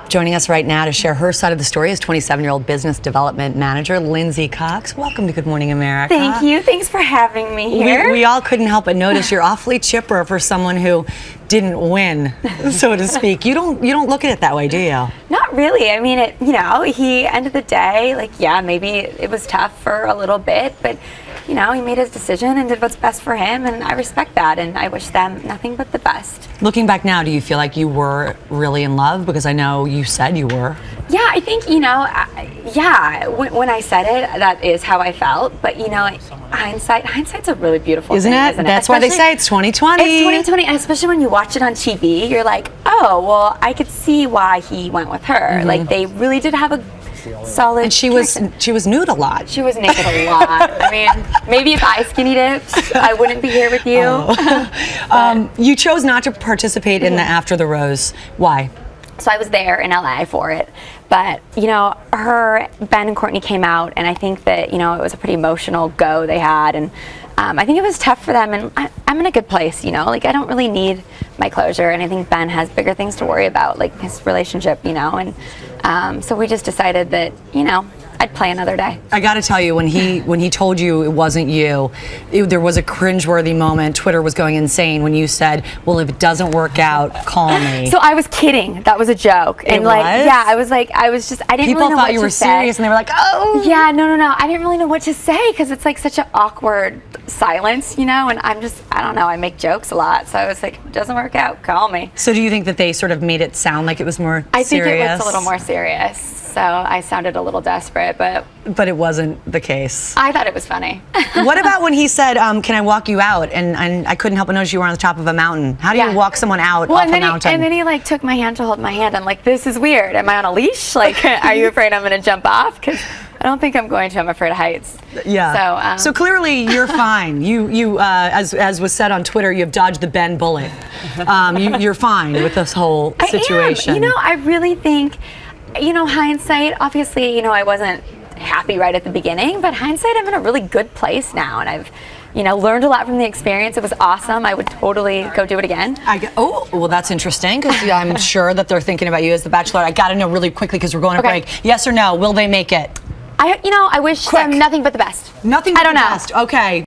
Joining us right now to share her side of the story is 27-year-old business development manager Lindzi Cox. Welcome to Good Morning America. Thank you. Thanks for having me here. We all couldn't help but notice you're awfully chipper for someone who didn't win, so to speak. You don't look at it that way, do you? Not really. I mean, end of the day, yeah, maybe it was tough for a little bit, but he made his decision and did what's best for him, and I respect that, and I wish them nothing but the best. Looking back now, do you feel like you were really in love? Because I know you said you were. Yeah, I think, when I said it, that is how I felt, but hindsight's a really beautiful thing, isn't it? That's why they say it's 2020. It's 2020, and especially when you watch it on TV, you're like, oh, well, I could see why he went with her. Mm-hmm. Like, they really did have a solid. And she was nude a lot. She was naked a lot. I mean, maybe if I skinny dipped, I wouldn't be here with you. Oh. You chose not to participate in the After the Rose. Why? So I was there in LA for it, but Ben and Courtney came out, and I think that it was a pretty emotional go they had, and I think it was tough for them. And I'm in a good place, I don't really need my closure, and I think Ben has bigger things to worry about, like his relationship, and so we just decided that I'd play another day. I got to tell you, when he told you it wasn't you, there was a cringeworthy moment. Twitter was going insane when you said, "Well, if it doesn't work out, call me." So I was kidding. That was a joke. I didn't really know what to say. People thought you were serious, and they were like, "Oh." Yeah, no. I didn't really know what to say because it's like such an awkward silence, and I don't know. I make jokes a lot, so I was like, "If it doesn't work out, call me." So do you think that they sort of made it sound like it was more serious? I think it was a little more serious. So I sounded a little desperate, but it wasn't the case. I thought it was funny. What about when he said, "Can I walk you out?" And I couldn't help but notice you were on the top of a mountain. How do you walk someone out off a mountain? And then he took my hand to hold my hand. I'm like, this is weird. Am I on a leash? Are you afraid I'm going to jump off? Because I don't think I'm going to. I'm afraid of heights. Yeah. So clearly you're fine. You as was said on Twitter, you have dodged the Ben bullet. You're fine with this whole situation. I really think. Hindsight, obviously, I wasn't happy right at the beginning, but hindsight, I'm in a really good place now, and I've, learned a lot from the experience. It was awesome. I would totally go do it again. Well, that's interesting, because I'm sure that they're thinking about you as the Bachelor. I got to know really quickly, because we're going to break. Yes or no, will they make it? I wish them nothing but the best. Nothing but the best. Okay.